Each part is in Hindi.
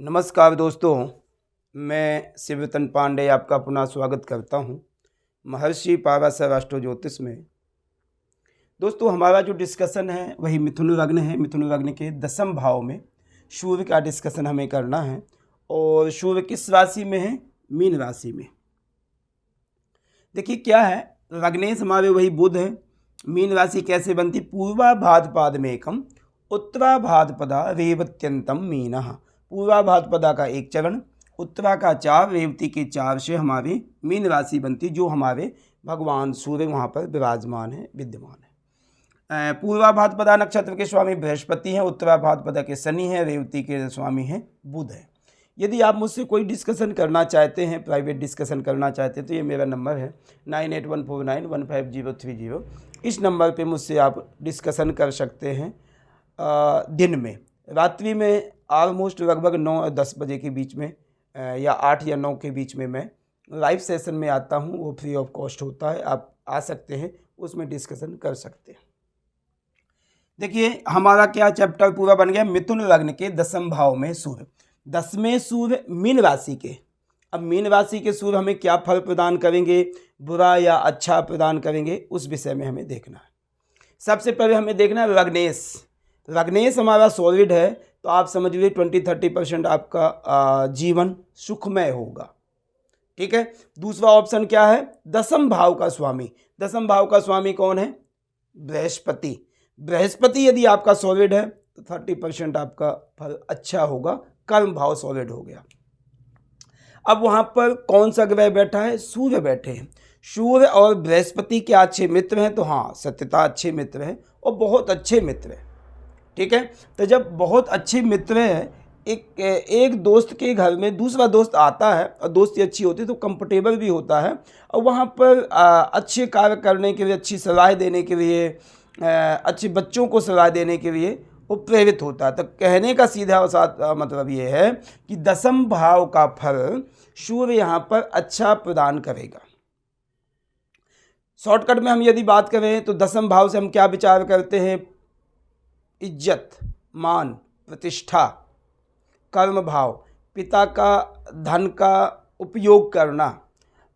नमस्कार दोस्तों, मैं शिवरतन पांडे आपका पुनः स्वागत करता हूं महर्षि पाराशर एस्ट्रो ज्योतिष में। दोस्तों, हमारा जो डिस्कशन है वही मिथुन लग्न है। मिथुन लग्न के 10वें भाव में सूर्य का डिस्कशन हमें करना है। और सूर्य किस राशि में है? मीन राशि में। देखिए क्या है, लग्नेश हमारे वही बुध है। मीन राशि कैसे बनती? पूर्वा भाद्रपद में एकम, उत्तरा भाद्रपदा रेवत्यंतम मीनः। पूर्वा भाद्रपदा का एक चरण, उत्तरा का 4, रेवती के 4 से हमारी मीन राशि बनती, जो हमारे भगवान सूर्य वहाँ पर विराजमान है, विद्यमान है। पूर्वा भाद्रपदा नक्षत्र के स्वामी बृहस्पति हैं, उत्तरा भाद्रपदा के शनि हैं, रेवती के स्वामी हैं बुध है। यदि आप मुझसे कोई डिस्कशन करना चाहते हैं, प्राइवेट डिस्कशन करना चाहते हैं, तो ये मेरा नंबर है 9814915030। इस नंबर पे मुझसे आप डिस्कशन कर सकते हैं। दिन में, रात्रि में ऑलमोस्ट लगभग 9 और 10 बजे के बीच में या 8 या 9 के बीच में मैं लाइव सेशन में आता हूँ। वो फ्री ऑफ कॉस्ट होता है, आप आ सकते हैं, उसमें डिस्कशन कर सकते हैं। देखिए हमारा क्या चैप्टर पूरा बन गया। मिथुन लग्न के 10वें भाव में सूर्य, 10वें सूर्य मीन राशि के। अब मीन राशि के सूर्य हमें क्या फल प्रदान करेंगे, बुरा या अच्छा प्रदान करेंगे, उस विषय में हमें देखना है। सबसे पहले हमें देखना है लग्नेश। लग्नेश हमारा सॉलिड है, तो आप समझ लीजिए 20-30% आपका जीवन सुखमय होगा। ठीक है। दूसरा ऑप्शन क्या है? 10वें भाव का स्वामी। 10वें भाव का स्वामी कौन है? बृहस्पति। बृहस्पति यदि आपका सॉलिड है तो 30% आपका फल अच्छा होगा। कर्म भाव सॉलिड हो गया। अब वहां पर कौन सा ग्रह बैठा है? सूर्य बैठे हैं। सूर्य और बृहस्पति क्या अच्छे मित्र हैं? तो हाँ, सत्यता अच्छे मित्र हैं और बहुत अच्छे मित्र हैं। ठीक है। तो जब बहुत अच्छे मित्र हैं, एक दोस्त के घर में दूसरा दोस्त आता है और दोस्ती अच्छी होती है तो कंफर्टेबल भी होता है, और वहाँ पर अच्छे कार्य करने के लिए, अच्छी सलाह देने के लिए, अच्छे बच्चों को सलाह देने के लिए वो प्रेरित होता है। तो कहने का सीधा मतलब ये है कि 10वें भाव का फल सूर्य यहाँ पर अच्छा प्रदान करेगा। शॉर्टकट में हम यदि बात करें तो 10वें भाव से हम क्या विचार करते हैं? इज्जत, मान, प्रतिष्ठा। कर्म भाव, पिता का धन का उपयोग करना,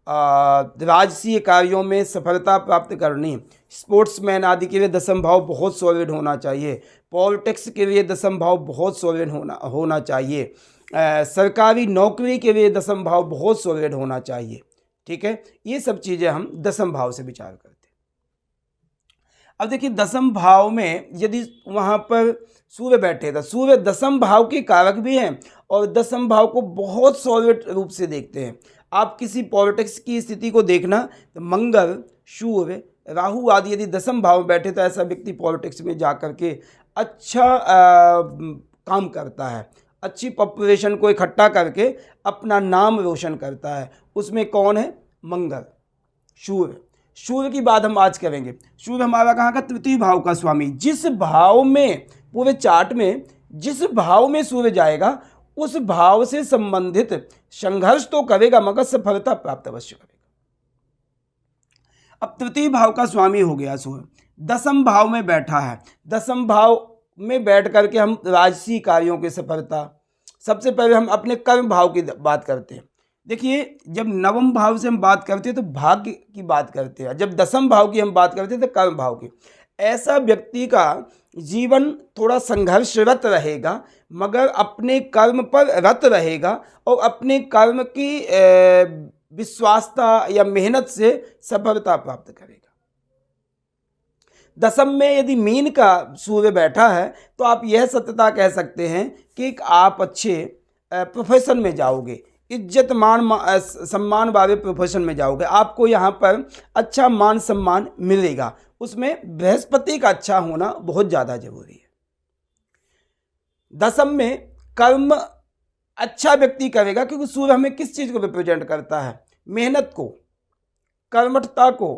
राजसीय कार्यों में सफलता प्राप्त करनी। स्पोर्ट्समैन आदि के लिए 10वें भाव बहुत सॉलिड होना चाहिए। पॉलिटिक्स के लिए 10वें भाव बहुत सॉलिड होना चाहिए। सरकारी नौकरी के लिए 10वें भाव बहुत सॉलिड होना चाहिए। ठीक है। ये सब चीज़ें हम 10वें भाव से विचार करते हैं। अब देखिए 10वें भाव में यदि वहाँ पर सूर्य बैठे, तो सूर्य 10वें भाव के कारक भी हैं और 10वें भाव को बहुत सॉलिड रूप से देखते हैं। आप किसी पॉलिटिक्स की स्थिति को देखना तो मंगल, सूर्य, राहु आदि यदि 10वें भाव में बैठे तो ऐसा व्यक्ति पॉलिटिक्स में जा कर के अच्छा काम करता है, अच्छी पॉपुलेशन को इकट्ठा करके अपना नाम रोशन करता है। उसमें कौन है? मंगल, सूर्य। सूर्य की बात हम आज करेंगे। सूर्य हमारा कहाँ का? तृतीय भाव का स्वामी। जिस भाव में, पूरे चार्ट में जिस भाव में सूर्य जाएगा उस भाव से संबंधित संघर्ष तो करेगा मगर सफलता प्राप्त अवश्य करेगा। अब तृतीय भाव का स्वामी हो गया सूर्य, 10वें भाव में बैठा है। 10वें भाव में बैठ करके हम राजसी कार्यों की सफलता। सबसे पहले हम अपने कर्म भाव की बात करते हैं। देखिए जब 9वें भाव से हम बात करते हैं तो भाग्य की बात करते हैं, जब 10वें भाव की हम बात करते हैं तो कर्म भाव की। ऐसा व्यक्ति का जीवन थोड़ा संघर्षरत रहेगा मगर अपने कर्म पर रत रहेगा और अपने कर्म की विश्वासता या मेहनत से सफलता प्राप्त करेगा। 10वें में यदि मीन का सूर्य बैठा है तो आप यह सत्यता कह सकते हैं कि आप अच्छे प्रोफेशन में जाओगे, इज्जत मान सम्मान वाले प्रोफेशन में जाओगे। आपको यहाँ पर अच्छा मान सम्मान मिलेगा। उसमें बृहस्पति का अच्छा होना बहुत ज़्यादा जरूरी है। 10वें में कर्म अच्छा व्यक्ति करेगा क्योंकि सूर्य हमें किस चीज़ को रिप्रेजेंट करता है? मेहनत को, कर्मठता को,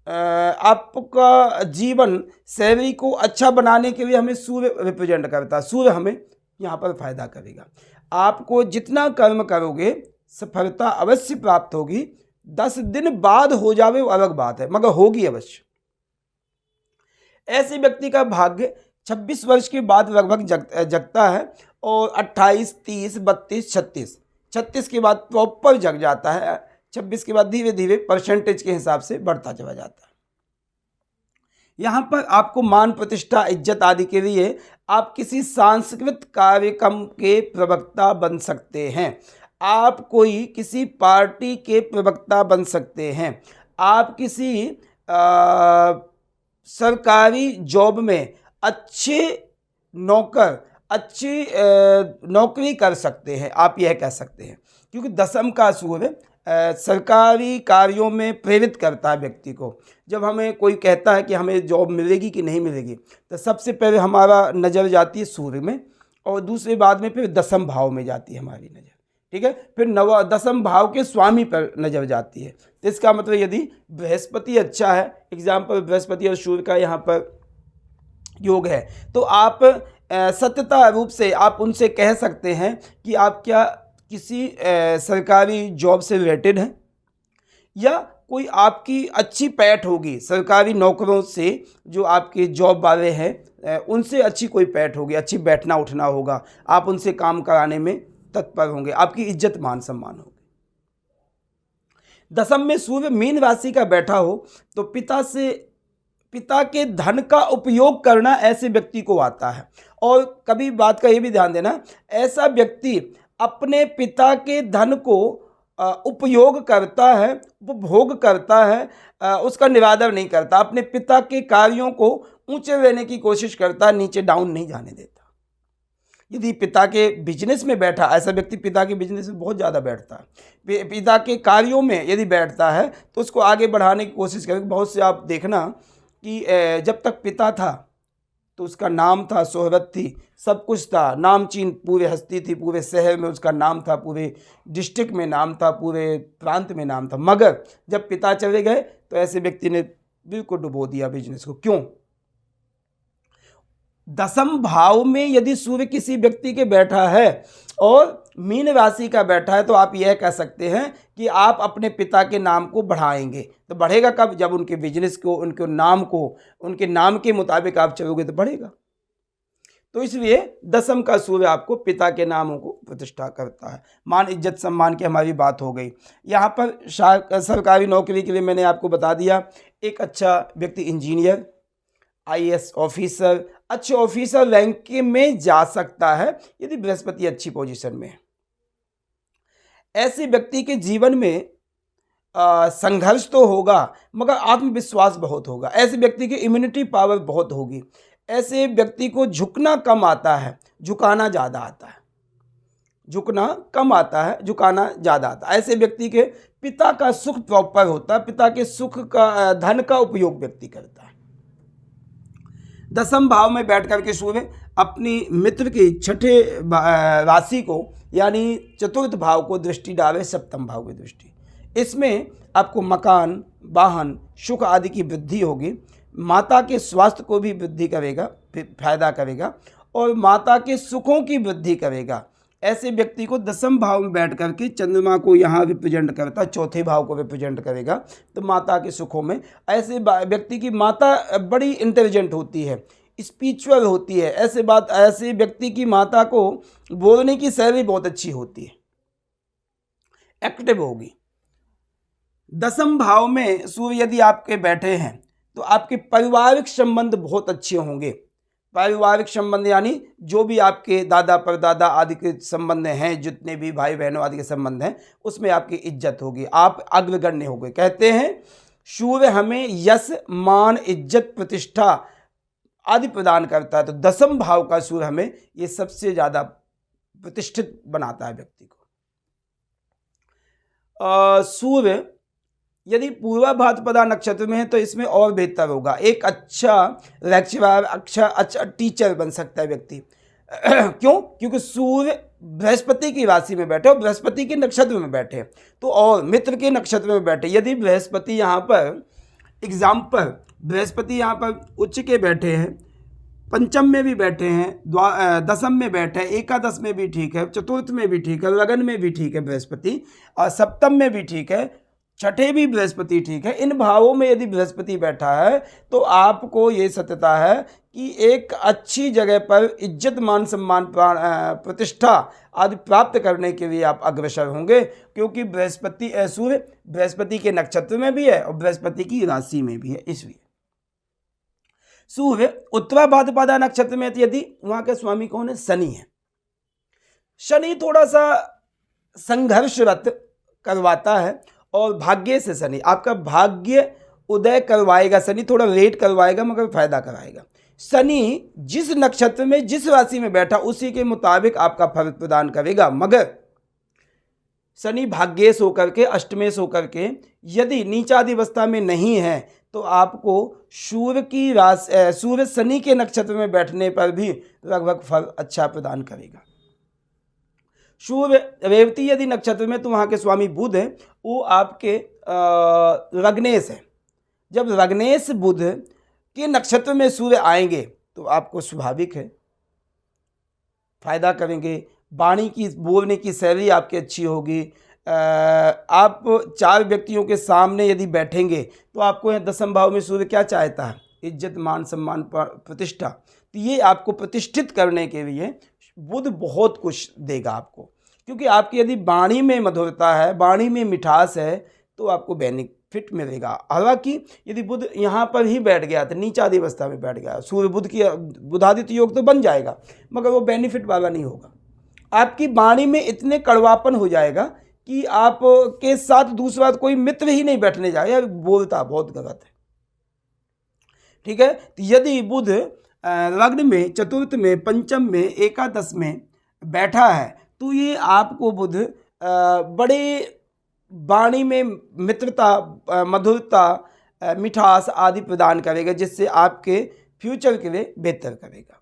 आपका जीवन शैली को अच्छा बनाने के लिए हमें सूर्य रिप्रेजेंट करता है। सूर्य हमें यहाँ पर फायदा करेगा। आपको जितना कर्म करोगे सफलता अवश्य प्राप्त होगी। 10 दिन बाद हो जावे वो अलग बात है, मगर होगी अवश्य। ऐसे व्यक्ति का भाग्य 26 वर्ष के बाद लगभग जगता है और 28, 30, 32, 36 के बाद प्रॉपर जग जाता है। 26 के बाद धीरे धीरे परसेंटेज के हिसाब से बढ़ता चला जाता है। यहाँ पर आपको मान प्रतिष्ठा इज्जत आदि के लिए आप किसी सांस्कृतिक कार्यक्रम के प्रवक्ता बन सकते हैं, आप कोई किसी पार्टी के प्रवक्ता बन सकते हैं, आप किसी सरकारी जॉब में अच्छी नौकरी कर सकते हैं, आप यह कह सकते हैं। क्योंकि दशम का सूर्य सरकारी कार्यों में प्रेरित करता है व्यक्ति को। जब हमें कोई कहता है कि हमें जॉब मिलेगी कि नहीं मिलेगी, तो सबसे पहले हमारा नज़र जाती है सूर्य में और दूसरे बाद में फिर दशम भाव में जाती है हमारी नज़र, ठीक है। फिर दशम भाव के स्वामी पर नज़र जाती है। तो इसका मतलब यदि बृहस्पति अच्छा है, एग्जाम्पल बृहस्पति और सूर्य का यहाँ पर योग है, तो आप सत्यता रूप से आप उनसे कह सकते हैं कि आप क्या किसी सरकारी जॉब से रिलेटेड हैं, या कोई आपकी अच्छी पैठ होगी सरकारी नौकरों से, जो आपके जॉब वाले हैं उनसे अच्छी कोई पैठ होगी, अच्छी बैठना उठना होगा, आप उनसे काम कराने में तत्पर होंगे, आपकी इज्जत मान सम्मान होगी। दशम में सूर्य मीन राशि का बैठा हो तो पिता के धन का उपयोग करना ऐसे व्यक्ति को आता है। और कभी बात का ये भी ध्यान देना, ऐसा व्यक्ति अपने पिता के धन को उपयोग करता है, उपभोग करता है, उसका निरादर नहीं करता, अपने पिता के कार्यों को ऊंचे लेने की कोशिश करता है, नीचे डाउन नहीं जाने देता। यदि पिता के बिजनेस में बैठा, ऐसा व्यक्ति पिता के बिजनेस में बहुत ज़्यादा बैठता है, पिता के कार्यों में यदि बैठता है तो उसको आगे बढ़ाने की कोशिश करें। बहुत से आप देखना कि जब तक पिता था तो उसका नाम था, शोहरत थी, सब कुछ था, नामचीन पूरे हस्ती थी, पूरे शहर में उसका नाम था, पूरे डिस्ट्रिक्ट में नाम था, पूरे प्रांत में नाम था। मगर जब पिता चले गए तो ऐसे व्यक्ति ने बिल्कुल डुबो दिया बिजनेस को। क्यों? दशम भाव में यदि सूर्य किसी व्यक्ति के बैठा है और मीन राशि का बैठा है तो आप यह कह सकते हैं कि आप अपने पिता के नाम को बढ़ाएंगे। तो बढ़ेगा कब? जब उनके बिजनेस को, उनके नाम को, उनके नाम के मुताबिक आप चलोगे तो बढ़ेगा। तो इसलिए दशम का सूर्य आपको पिता के नामों को प्रतिष्ठा करता है। मान इज्जत सम्मान की हमारी बात हो गई। यहाँ पर सरकारी नौकरी के लिए मैंने आपको बता दिया, एक अच्छा व्यक्ति इंजीनियर, IAS ऑफिसर, अच्छे ऑफिसर रैंक में जा सकता है यदि बृहस्पति अच्छी पोजीशन में है। ऐसे व्यक्ति के जीवन में संघर्ष तो होगा मगर आत्मविश्वास बहुत होगा। ऐसे व्यक्ति की इम्यूनिटी पावर बहुत होगी। ऐसे व्यक्ति को झुकना कम आता है, झुकाना ज़्यादा आता है। झुकना कम आता है, झुकाना ज़्यादा आता है। ऐसे व्यक्ति के पिता का सुख प्रॉपर होता है, पिता के सुख का, धन का उपयोग व्यक्ति करता है। दशम भाव में बैठ करके सूर्य अपनी मित्र की छठे राशि को यानी चतुर्थ भाव को दृष्टि डाले, सप्तम भाव की दृष्टि। इसमें आपको मकान, वाहन, सुख आदि की वृद्धि होगी। माता के स्वास्थ्य को भी वृद्धि करेगा, फायदा करेगा और माता के सुखों की वृद्धि करेगा। ऐसे व्यक्ति को दशम भाव में बैठ करके चंद्रमा को यहाँ रिप्रेजेंट करता, चौथे भाव को रिप्रेजेंट करेगा। तो माता के सुखों में ऐसे व्यक्ति की माता बड़ी इंटेलिजेंट होती है, स्पिरिचुअल होती है। ऐसे व्यक्ति की माता को बोलने की शैली बहुत अच्छी होती है, एक्टिव होगी। दशम भाव में सूर्य यदि आपके बैठे हैं तो आपके पारिवारिक संबंध बहुत अच्छे होंगे। पारिवारिक संबंध यानी जो भी आपके दादा परदादा आदि के संबंध हैं, जितने भी भाई बहनों आदि के संबंध हैं, उसमें आपकी इज्जत होगी, आप अग्रगण्य होंगे। कहते हैं सूर्य हमें यश, मान, इज्जत, प्रतिष्ठा आदि प्रदान करता है। तो दशम भाव का सूर्य हमें ये सबसे ज़्यादा प्रतिष्ठित बनाता है व्यक्ति को। सूर्य यदि पूर्वा भाद्रपदा नक्षत्र में है तो इसमें और बेहतर होगा। एक अच्छा लेक्चरर, अच्छा टीचर बन सकता है व्यक्ति। क्यों? क्योंकि सूर्य बृहस्पति की राशि में बैठे और बृहस्पति के नक्षत्र में बैठे, तो और मित्र के नक्षत्र में बैठे। यदि बृहस्पति यहाँ पर एग्जाम्पल, बृहस्पति यहाँ पर उच्च के बैठे हैं, पंचम में भी बैठे हैं, दशम में बैठे हैं, एकादश में भी ठीक है, चतुर्थ में भी ठीक है, लगन में भी ठीक है बृहस्पति, और सप्तम में भी ठीक है, छठे भी बृहस्पति ठीक है। इन भावों में यदि बृहस्पति बैठा है तो आपको ये सत्यता है कि एक अच्छी जगह पर इज्जत मान सम्मान प्रतिष्ठा आदि प्राप्त करने के लिए आप अग्रसर होंगे, क्योंकि सूर्य बृहस्पति के नक्षत्र में भी है और बृहस्पति की राशि में भी है। इसलिए सूर्य उत्तरा भाद्रपदा नक्षत्र में यदि वहां के स्वामी कौन है? शनि है। शनि थोड़ा सा संघर्षरत करवाता है और भाग्य से शनि आपका भाग्य उदय करवाएगा। शनि थोड़ा लेट करवाएगा मगर फायदा कराएगा। शनि जिस नक्षत्र में जिस राशि में बैठा उसी के मुताबिक आपका फल प्रदान करेगा, मगर शनि भाग्येश होकर के अष्टमेश होकर के यदि नीचादि अवस्था में नहीं है तो आपको सूर्य शनि के नक्षत्र में बैठने पर भी लगभग फल अच्छा प्रदान करेगा। सूर्य रेवती यदि नक्षत्र में तो वहाँ के स्वामी बुध है, वो आपके लग्नेश है। जब लग्नेश बुध के नक्षत्र में सूर्य आएंगे तो आपको स्वाभाविक है फायदा करेंगे। वाणी की बोलने की शैली आपकी अच्छी होगी। आप 4 व्यक्तियों के सामने यदि बैठेंगे तो आपको यहाँ 10वें भाव में सूर्य क्या चाहता है? इज्जत मान सम्मान प्रतिष्ठा। तो ये आपको प्रतिष्ठित करने के लिए बुध बहुत कुछ देगा आपको, क्योंकि आपकी यदि वाणी में मधुरता है, वाणी में मिठास है तो आपको बेनिफिट मिलेगा। हालांकि यदि बुध यहाँ पर ही बैठ गया तो नीचादि अवस्था में बैठ गया, सूर्य बुध की बुधादित्य योग तो बन जाएगा मगर वो बेनिफिट वाला नहीं होगा। आपकी वाणी में इतने कड़वापन हो जाएगा कि आप के साथ दूसरा कोई मित्र ही नहीं बैठने जाएगा, बोलता बहुत गलत है। ठीक है, तो यदि बुध लग्न में, चतुर्थ में, पंचम में, एकादश में बैठा है तो ये आपको बुध बड़े वाणी में मित्रता, मधुरता, मिठास आदि प्रदान करेगा, जिससे आपके फ्यूचर के लिए बेहतर करेगा।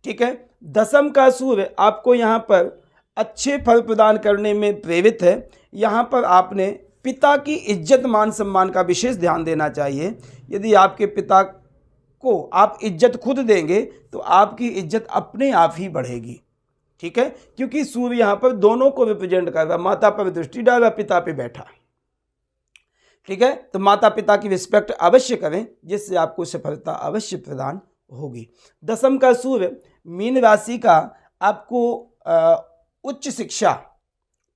ठीक है, 10वें का सूर्य आपको यहाँ पर अच्छे फल प्रदान करने में प्रेरित है। यहाँ पर आपने पिता की इज्जत मान सम्मान का विशेष ध्यान देना चाहिए। यदि आपके पिता को आप इज्जत खुद देंगे तो आपकी इज्जत अपने आप ही बढ़ेगी। ठीक है, क्योंकि सूर्य यहाँ पर दोनों को रिप्रेजेंट कर रहा है, माता पर दृष्टि डाल रहा, पिता पे बैठा। ठीक है, तो माता पिता की रिस्पेक्ट अवश्य करें, जिससे आपको सफलता अवश्य प्रदान होगी। 10वें का सूर्य मीन राशि का आपको उच्च शिक्षा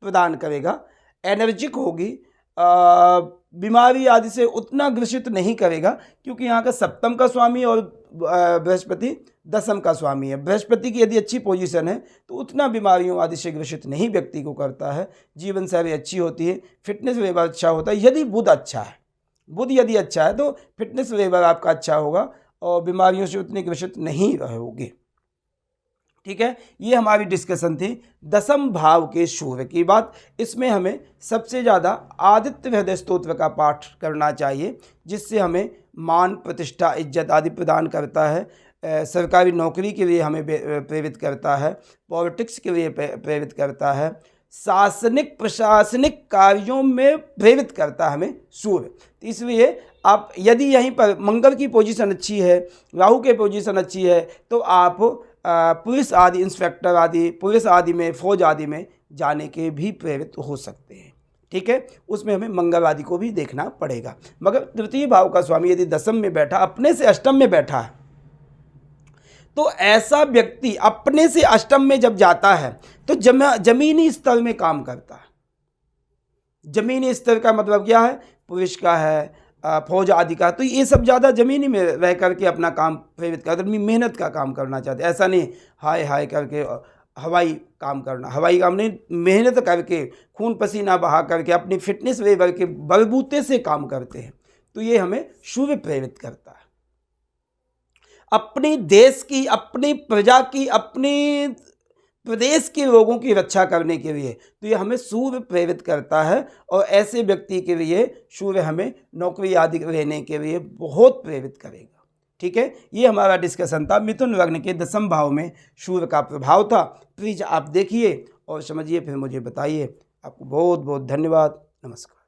प्रदान करेगा, एनर्जिक होगी, बीमारी आदि से उतना ग्रसित नहीं करेगा, क्योंकि यहाँ का 7वें का स्वामी और बृहस्पति 10वें का स्वामी है। बृहस्पति की यदि अच्छी पोजीशन है तो उतना बीमारियों आदि से ग्रसित नहीं व्यक्ति को करता है। जीवन शैली अच्छी होती है, फिटनेस लेवल अच्छा होता है। यदि बुध अच्छा है, बुध यदि अच्छा है तो फिटनेस लेवल आपका अच्छा होगा और बीमारियों से उतनी ग्रसित नहीं रहोगे। ठीक है, ये हमारी डिस्कशन थी 10वें भाव के सूर्य की बात। इसमें हमें सबसे ज़्यादा आदित्य हृदय स्तोत्र का पाठ करना चाहिए, जिससे हमें मान, प्रतिष्ठा, इज्जत आदि प्रदान करता है। सरकारी नौकरी के लिए हमें प्रेरित करता है, पॉलिटिक्स के लिए प्रेरित करता है, शासनिक प्रशासनिक कार्यों में प्रेरित करता है हमें सूर्य। तो इसलिए आप यदि यहीं पर मंगल की पोजीशन अच्छी है, राहु की पोजीशन अच्छी है, तो आप पुलिस आदि, इंस्पेक्टर आदि, पुलिस आदि में, फौज आदि में जाने के भी प्रेरित हो सकते हैं। ठीक है, उसमें हमें मंगल आदि को भी देखना पड़ेगा। मगर तृतीय भाव का स्वामी यदि 10वें में बैठा, अपने से अष्टम में बैठा है, तो ऐसा व्यक्ति अपने से अष्टम में जब जाता है तो जमीनी स्तर में काम करता है। जमीनी स्तर का मतलब क्या है? पुलिस का है, फौज आदि का, तो ये सब ज़्यादा ज़मीनी में रह करके अपना काम प्रेरित करते, मेहनत का काम करना चाहते। ऐसा नहीं हाय हाय करके हवाई काम करना, हवाई काम नहीं, मेहनत करके खून पसीना बहा करके अपनी फिटनेस लेवल के बलबूते से काम करते हैं। तो ये हमें सूर्य प्रेरित करता है अपनी देश की, अपनी प्रजा की, अपनी प्रदेश के लोगों की रक्षा करने के लिए। तो ये हमें सूर्य प्रेरित करता है और ऐसे व्यक्ति के लिए सूर्य हमें नौकरी आदि लेने के लिए बहुत प्रेरित करेगा। ठीक है, ये हमारा डिस्कशन था। मिथुन लग्न के 10वें भाव में सूर्य का प्रभाव था। प्लीज़ आप देखिए और समझिए, फिर मुझे बताइए। आपको बहुत बहुत धन्यवाद। नमस्कार।